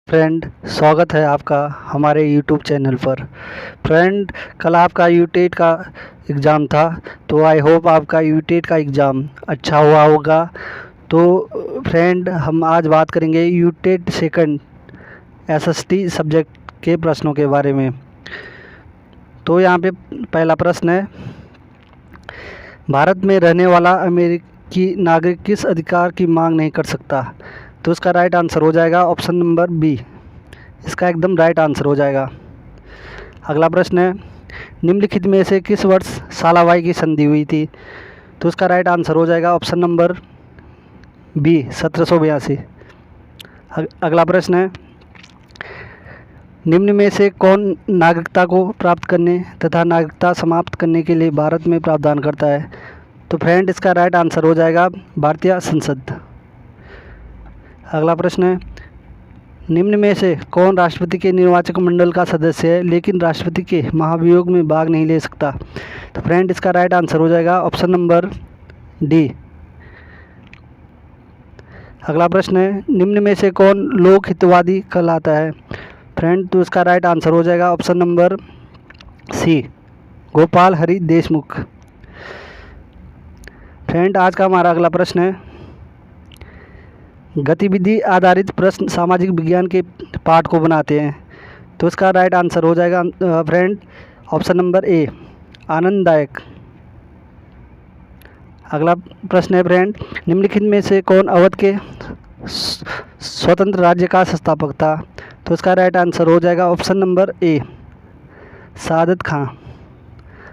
Friend, स्वागत है आपका हमारे यूट्यूब चैनल पर। फ्रेंड, कल आपका यूटेट का एग्ज़ाम था, तो आई होप आपका यूटेट का एग्ज़ाम अच्छा हुआ होगा। तो फ्रेंड, हम आज बात करेंगे यूटेट सेकंड एसएसटी सब्जेक्ट के प्रश्नों के बारे में। तो यहाँ पे पहला प्रश्न है, भारत में रहने वाला अमेरिकी नागरिक किस अधिकार की मांग नहीं कर सकता? तो इसका राइट आंसर हो जाएगा ऑप्शन नंबर बी। इसका एकदम राइट आंसर हो जाएगा। अगला प्रश्न है, निम्नलिखित में से किस वर्ष सालाबाई की संधि हुई थी? तो इसका राइट आंसर हो जाएगा ऑप्शन नंबर बी 1782। अगला प्रश्न है, निम्न में से कौन नागरिकता को प्राप्त करने तथा नागरिकता समाप्त करने के लिए भारत में प्रावधान करता है? तो फ्रेंड, इसका राइट आंसर हो जाएगा भारतीय संसद। अगला प्रश्न है, निम्न में से कौन राष्ट्रपति के निर्वाचक मंडल का सदस्य है लेकिन राष्ट्रपति के महाभियोग में भाग नहीं ले सकता? तो फ्रेंड, इसका राइट आंसर हो जाएगा ऑप्शन नंबर डी। अगला प्रश्न है, निम्न में से कौन लोक हितवादी कहलाता है? फ्रेंड, तो इसका राइट आंसर हो जाएगा option number C, Gopal Hari Deshmukh. Friend, आज का हमारा अगला प्रश्न है, गतिविधि आधारित प्रश्न सामाजिक विज्ञान के पाठ को बनाते हैं। तो इसका राइट आंसर हो जाएगा फ्रेंड ऑप्शन नंबर ए, आनंददायक। अगला प्रश्न है, फ्रेंड, निम्नलिखित में से कौन अवध के स्वतंत्र राज्य का संस्थापक था? तो इसका राइट आंसर हो जाएगा ऑप्शन नंबर ए, सादत खां।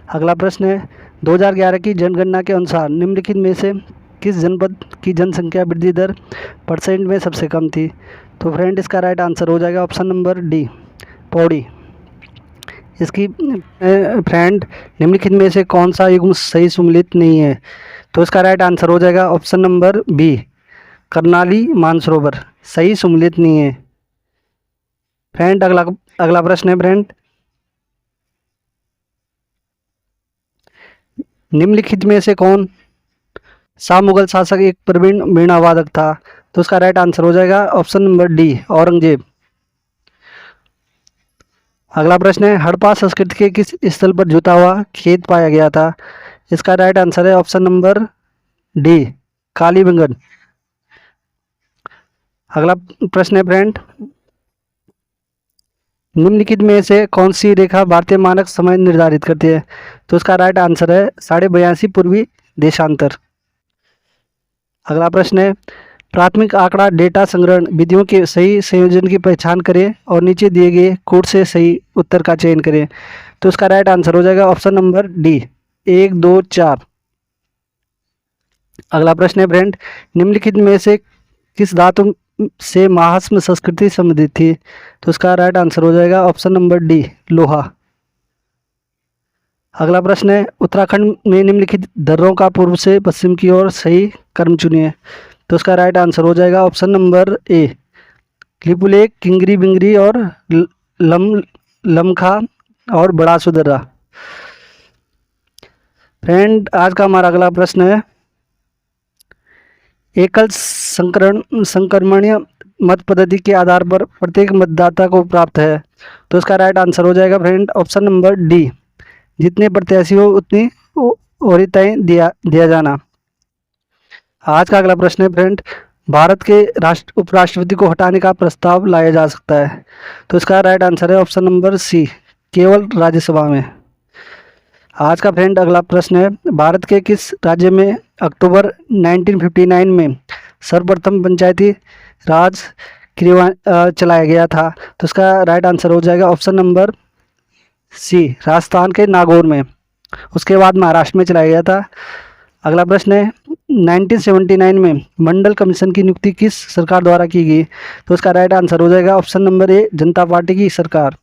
अगला प्रश्न है, 2011 की जनगणना के अनुसार निम्नलिखित में से किस जनपद की जनसंख्या वृद्धि दर परसेंट में सबसे कम थी? तो फ्रेंड, इसका राइट आंसर हो जाएगा ऑप्शन नंबर डी, पौड़ी। इसकी फ्रेंड, निम्नलिखित में से कौन सा युग्म सही सुमेलित नहीं है? तो इसका राइट आंसर हो जाएगा option number B, Karnali Mansarovar सही सुमेलित नहीं है। फ्रेंड, अगला प्रश्न है, फ्रेंड, निम्नलिखित में से कौन सा मुगल शासक एक प्रवीण वीणा वादक था? तो उसका राइट आंसर हो जाएगा ऑप्शन नंबर डी, औरंगजेब। अगला प्रश्न है, हड़प्पा संस्कृति के किस स्थल पर जुटा हुआ खेत पाया गया था? इसका राइट आंसर है ऑप्शन नंबर डी, कालीबंगन। अगला प्रश्न है, फ्रेंड, निम्नलिखित में से कौन सी रेखा भारतीय मानक समय निर्धारित करती है? तो उसका राइट आंसर है 82.5 पूर्वी देशांतर। अगला प्रश्न है, प्राथमिक आंकड़ा डेटा संग्रहण विधियों के सही संयोजन की पहचान करें और नीचे दिए गए कोड से सही उत्तर का चयन करें। तो इसका राइट आंसर हो जाएगा ऑप्शन नंबर डी, 1, 2, 4। अगला प्रश्न है, फ्रेंड, निम्नलिखित में से किस धातु से महास्म संस्कृति संबंधित थी? तो इसका राइट आंसर हो जाएगा ऑप्शन नंबर डी, लोहा। अगला प्रश्न है, उत्तराखंड में निम्नलिखित दर्रों का पूर्व से पश्चिम की ओर सही क्रम चुनिए। तो इसका राइट आंसर हो जाएगा ऑप्शन नंबर ए, लिपुलेख, किंगरी बिंगरी और लमखा और बड़ा सुदर्रा। फ्रेंड, आज का हमारा अगला प्रश्न है, एकल संक्रमणीय मत पद्धति के आधार पर प्रत्येक मतदाता को प्राप्त है। तो इसका राइट आंसर हो जाएगा फ्रेंड ऑप्शन नंबर डी, जितने प्रत्याशी हो उतनी वरीयताएं दिया जाना। आज का अगला प्रश्न है, फ्रेंड, भारत के उपराष्ट्रपति को हटाने का प्रस्ताव लाया जा सकता है। तो इसका राइट आंसर है ऑप्शन नंबर सी, केवल राज्यसभा में। आज का फ्रेंड अगला प्रश्न है, भारत के किस राज्य में अक्टूबर 1959 में सर्वप्रथम पंचायती राज चलाया गया था? तो इसका राइट आंसर हो जाएगा ऑप्शन नंबर सी, राजस्थान के नागौर में। उसके बाद महाराष्ट्र में चलाया गया था। अगला प्रश्न है, 1979 में मंडल कमीशन की नियुक्ति किस सरकार द्वारा की गई? तो इसका राइट आंसर हो जाएगा option number A, Janata party की सरकार।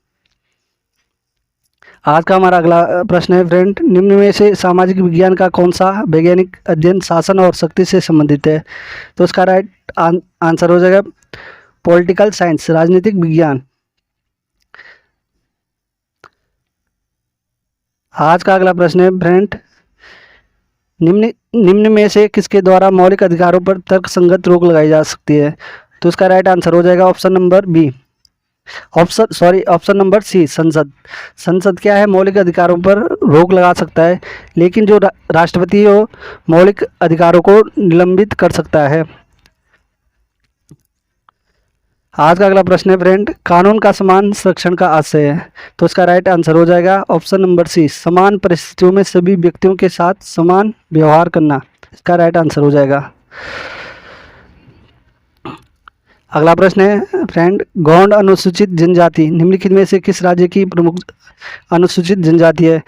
आज का हमारा अगला प्रश्न है, फ्रेंड, निम्न में से सामाजिक विज्ञान का कौन सा वैज्ञानिक अध्ययन शासन और शक्ति से संबंधित है? तो इसका राइट आंसर हो जाएगा पॉलिटिकल साइंस, राजनीतिक विज्ञान। आज का अगला प्रश्न है, फ्रेंड, निम्न में से किसके द्वारा मौलिक अधिकारों पर तर्कसंगत रोक लगाई जा सकती है? तो इसका राइट आंसर हो जाएगा option number B, option number C संसद। संसद क्या है, मौलिक अधिकारों पर रोक लगा सकता है, लेकिन जो राष्ट्रपति हो मौलिक अधिकारों को निलंबित कर सकता है। आज का अगला प्रश्न है फ्रेंड, कानून का समान संरक्षण का आशय है। तो इसका राइट आंसर हो जाएगा ऑप्शन नंबर सी, समान परिस्थितियों में सभी व्यक्तियों के साथ समान व्यवहार करना। इसका राइट आंसर हो जाएगा। अगला प्रश्न है फ्रेंड, गौंड अनुसूचित जनजाति निम्नलिखित में से किस राज्य की प्रमुख अनुसूचित जनजाति है?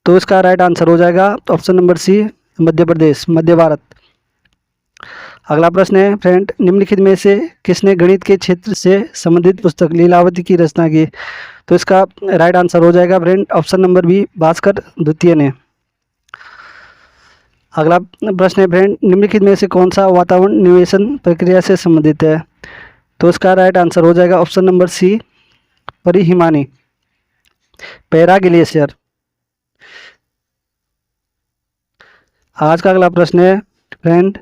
तो इसका राइट आंसर हो जाएगा ऑप्शन नंबर सी, मध्य प्रदेश, मध्य भारत। अगला प्रश्न है फ्रेंड, निम्नलिखित में से किसने गणित के क्षेत्र से संबंधित पुस्तक लीलावती की रचना की? तो इसका राइट आंसर हो जाएगा friend option number B, Bhaskar द्वितीय ने। अगला प्रश्न है फ्रेंड, निम्नलिखित में से कौन सा वातावरण निवेशन प्रक्रिया से संबंधित है? तो इसका राइट आंसर हो जाएगा ऑप्शन नंबर सी, परिहिमानी, पैरा ग्लेशियर। आज का अगला प्रश्न है फ्रेंड,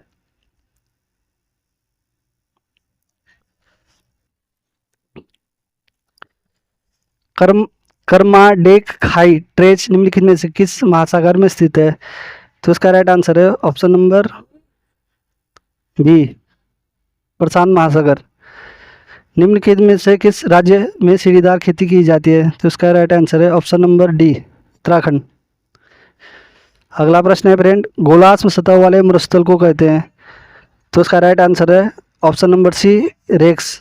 कर्माडेक खाई ट्रेच निम्नलिखित में से किस महासागर में स्थित है? तो इसका राइट आंसर है ऑप्शन नंबर बी, प्रशांत महासागर। निम्नलिखित में से किस राज्य में सीढ़ीदार खेती की जाती है? तो इसका राइट आंसर है ऑप्शन नंबर डी, उत्तराखंड। अगला प्रश्न है फ्रेंड, गोलार्ध सतह वाले मरुस्थल को कहते हैं? तो इसका राइट आंसर है ऑप्शन नंबर सी, रेक्स।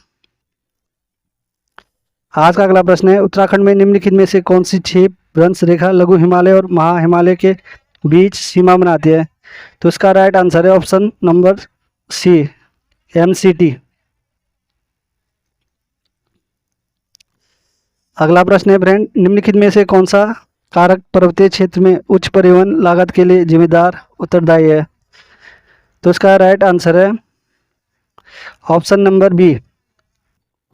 आज का अगला प्रश्न है, उत्तराखंड में निम्नलिखित में से कौन सी 6 भ्रंश रेखा लघु हिमालय और महा हिमालय के बीच सीमा बनाती है? तो इसका राइट आंसर है ऑप्शन नंबर सी, MCT। अगला प्रश्न है फ्रेंड, निम्नलिखित में से कौन सा कारक पर्वतीय क्षेत्र में उच्च परिवहन लागत के लिए जिम्मेदार उत्तरदायी है? तो इसका राइट आंसर है ऑप्शन नंबर बी,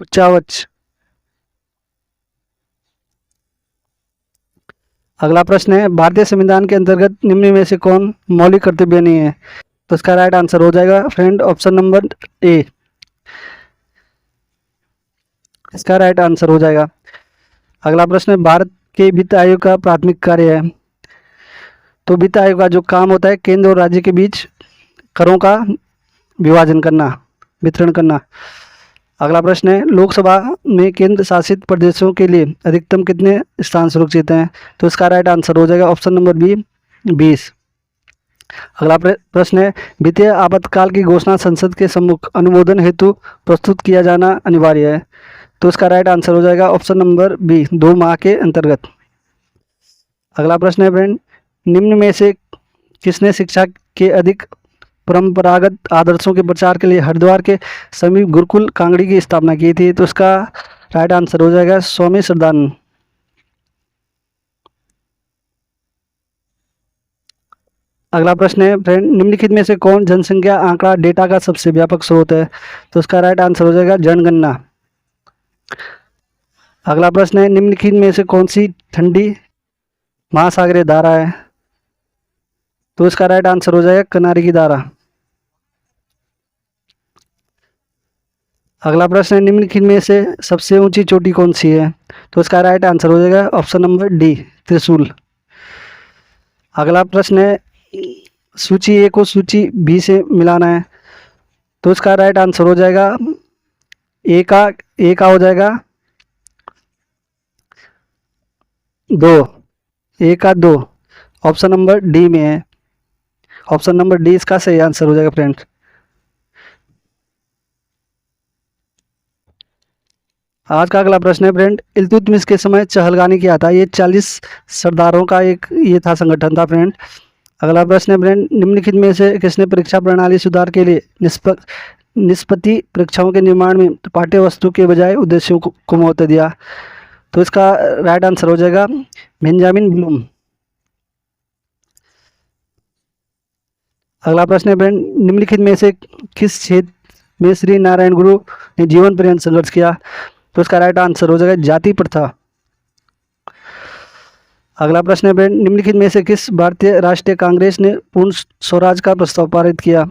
उच्चावच। अगला प्रश्न है, भारतीय संविधान के अंतर्गत निम्न में से कौन मौलिक कर्तव्य नहीं है? तो इसका राइट आंसर हो जाएगा फ्रेंड ऑप्शन नंबर ए, इसका राइट आंसर हो जाएगा। अगला प्रश्न है, भारत के वित्त आयोग का प्राथमिक कार्य है? तो वित्त आयोग का जो काम होता है केंद्र और राज्य के बीच करों का विभाजन करना, वितरण करना। अगला प्रश्न है, लोकसभा में केंद्र शासित प्रदेशों के लिए अधिकतम कितने स्थान सुरक्षित हैं? तो इसका राइट आंसर हो जाएगा ऑप्शन नंबर बी, 20। अगला प्रश्न है, वित्तीय आपातकाल की घोषणा संसद के सम्मुख अनुमोदन हेतु प्रस्तुत किया जाना अनिवार्य है? तो इसका राइट आंसर हो जाएगा ऑप्शन नंबर बी, 2 माह के अंतर्गत। अगला प्रश्न है फ्रेंड, निम्न में से किसने शिक्षा के अधिक परंपरागत आदर्शों के प्रचार के लिए हरिद्वार के समीप गुरुकुल कांगड़ी की स्थापना की थी? तो इसका राइट आंसर हो जाएगा स्वामी श्रद्धानंद। अगला प्रश्न है फ्रेंड, निम्नलिखित में से कौन जनसंख्या आंकड़ा डेटा का सबसे व्यापक स्रोत है? तो इसका राइट आंसर हो जाएगा जनगणना। अगला प्रश्न है, निम्नलिखित में से कौन सी ठंडी महासागरीय धारा है? तो इसका राइट आंसर हो जाएगा कनारी की धारा। अगला प्रश्न है, निम्नलिखित में से सबसे ऊंची चोटी कौन सी है? तो इसका राइट आंसर हो जाएगा ऑप्शन नंबर डी, त्रिशूल। अगला प्रश्न है, सूची ए को सूची बी से मिलाना है? तो इसका राइट आंसर हो जाएगा ए का हो जाएगा 2, ए का 2, ऑप्शन नंबर डी में है। ऑप्शन नंबर डी इसका सही आंसर हो जाएगा फ्रेंड। आज का अगला प्रश्न है फ्रेंड, इल्तुतमिश के समय चहलगानी क्या था? ये 40 सरदारों का एक ये था, संगठन था फ्रेंड। अगला प्रश्न है फ्रेंड, निम्नलिखित में से किसने परीक्षा प्रणाली सुधार के लिए निष्पत्ति परीक्षाओं के निर्माण में पाठ्य वस्तु के बजाय उद्देश्यों को महत्व दिया? तो इसका राइट आंसर हो जाएगा बेंजामिन ब्लूम। अगला प्रश्न है फ्रेंड, निम्नलिखित में से किस क्षेत्र में श्री नारायण गुरु ने जीवन पर्यंत संघर्ष किया? तो इसका राइट आंसर हो जाएगा जाति प्रथा। अगला प्रश्न है फ्रेंड, निम्नलिखित में से किस भारतीय राष्ट्रीय कांग्रेस ने पूर्ण स्वराज का प्रस्ताव पारित किया?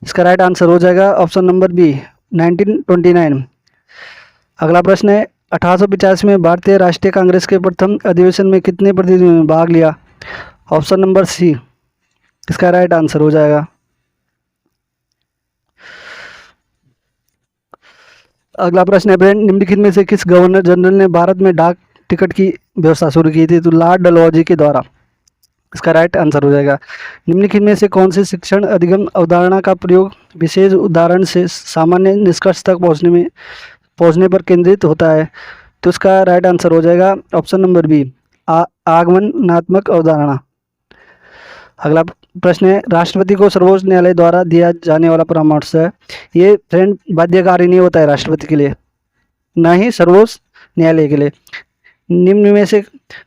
इसका राइट आंसर हो जाएगा ऑप्शन नंबर बी, 1929। अगला प्रश्न है 1885 में भारतीय राष्ट्रीय कांग्रेस के प्रथम अधिवेशन में कितने प्रतिनिधियों ने भाग लिया? ऑप्शन नंबर सी इसका राइट आंसर हो जाएगा। अगला प्रश्न है फ्रेंड, निम्नलिखित में से किस गवर्नर जनरल ने भारत में डाक टिकट की व्यवस्था शुरू की थी? तो लॉर्ड डलहौजी के द्वारा। इसका राइट आंसर हो जाएगा। निम्नलिखित में से कौन सी शिक्षण अधिगम अवधारणा का प्रयोग विशेष उदाहरण से सामान्य निष्कर्ष तक पहुंचने पर केंद्रित होता है? तो इसका राइट आंसर हो जाएगा ऑप्शन नंबर बी आगमनात्मक अवधारणा। अगला प्रश्न है, राष्ट्रपति को सर्वोच्च न्यायालय द्वारा दिया जाने वाला परामर्श है, ये फ्रेंड बाध्यकारी नहीं होता है राष्ट्रपति के लिए, ना ही सर्वोच्च न्यायालय के लिए। निम्न में से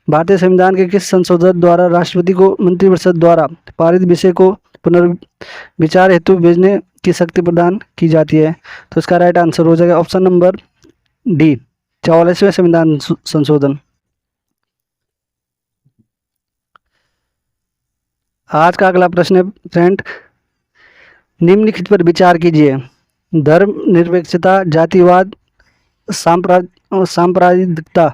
भारतीय संविधान के किस संशोधन द्वारा राष्ट्रपति को मंत्रिपरिषद द्वारा पारित विषय को पुनर्विचार हेतु भेजने की शक्ति प्रदान की जाती है? तो इसका राइट आंसर हो जाएगा ऑप्शन नंबर डी 44वें संविधान संशोधन। आज का अगला प्रश्न है फ्रेंड, निम्नलिखित पर विचार कीजिए। धर्मनिरपेक्षता, जातिवाद, सांप्रदायिकता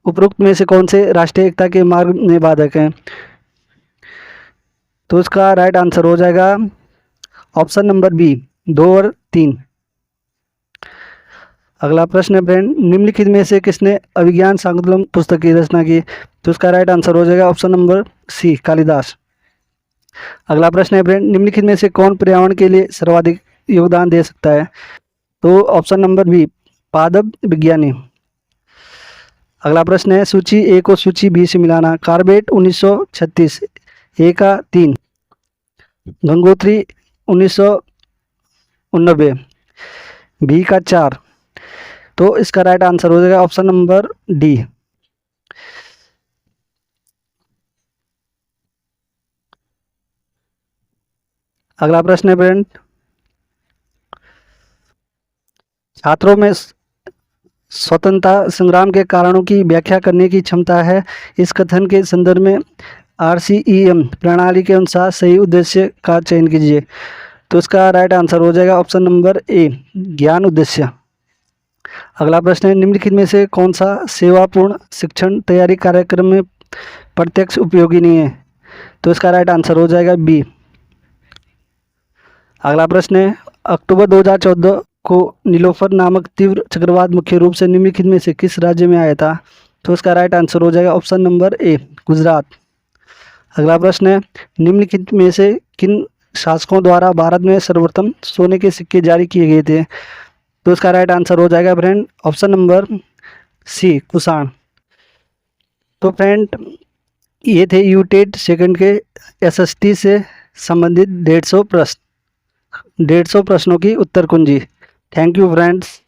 उपरोक्त में से कौन से राष्ट्रीय एकता के मार्ग में बाधक हैं? तो इसका राइट आंसर हो जाएगा ऑप्शन नंबर बी 2 और 3। अगला प्रश्न है फ्रेंड, निम्नलिखित में से किसने अभिज्ञान शाकुंतलम पुस्तक की रचना की? तो इसका राइट आंसर हो जाएगा ऑप्शन नंबर सी कालिदास। अगला प्रश्न है फ्रेंड, निम्नलिखित में से कौन पर्यावरण के लिए सर्वाधिक योगदान दे सकता है? तो ऑप्शन नंबर बी पादप विज्ञानी। अगला प्रश्न है, सूची ए को सूची बी से मिलाना। कार्बेट 1936, ए का 3, गंगोत्री 1989, बी का 4। तो इसका राइट आंसर हो जाएगा ऑप्शन नंबर डी। अगला प्रश्न है फ्रेंड, छात्रों में स्वतंत्रता संग्राम के कारणों की व्याख्या करने की क्षमता है। इस कथन के संदर्भ में RCEM प्रणाली के अनुसार सही उद्देश्य का चयन कीजिए। तो इसका राइट आंसर हो जाएगा ऑप्शन नंबर ए ज्ञान उद्देश्य। अगला प्रश्न है, निम्नलिखित में से कौन सा सेवापूर्ण शिक्षण तैयारी कार्यक्रम में प्रत्यक्ष उपयोगी नहीं है? तो इसका राइट आंसर हो जाएगा बी। अगला प्रश्न है, अक्टूबर 2014 को नीलोफर नामक तीव्र चक्रवात मुख्य रूप से निम्नलिखित में से किस राज्य में आया था? तो इसका राइट आंसर हो जाएगा ऑप्शन नंबर ए गुजरात। अगला प्रश्न है, निम्नलिखित में से किन शासकों द्वारा भारत में सर्वप्रथम सोने के सिक्के जारी किए गए थे? तो इसका राइट आंसर हो जाएगा friend option number C Kushan. तो फ्रेंड ये थे यूटेट सेकंड के SST से संबंधित 150 प्रश्नों की उत्तर कुंजी। Thank you friends.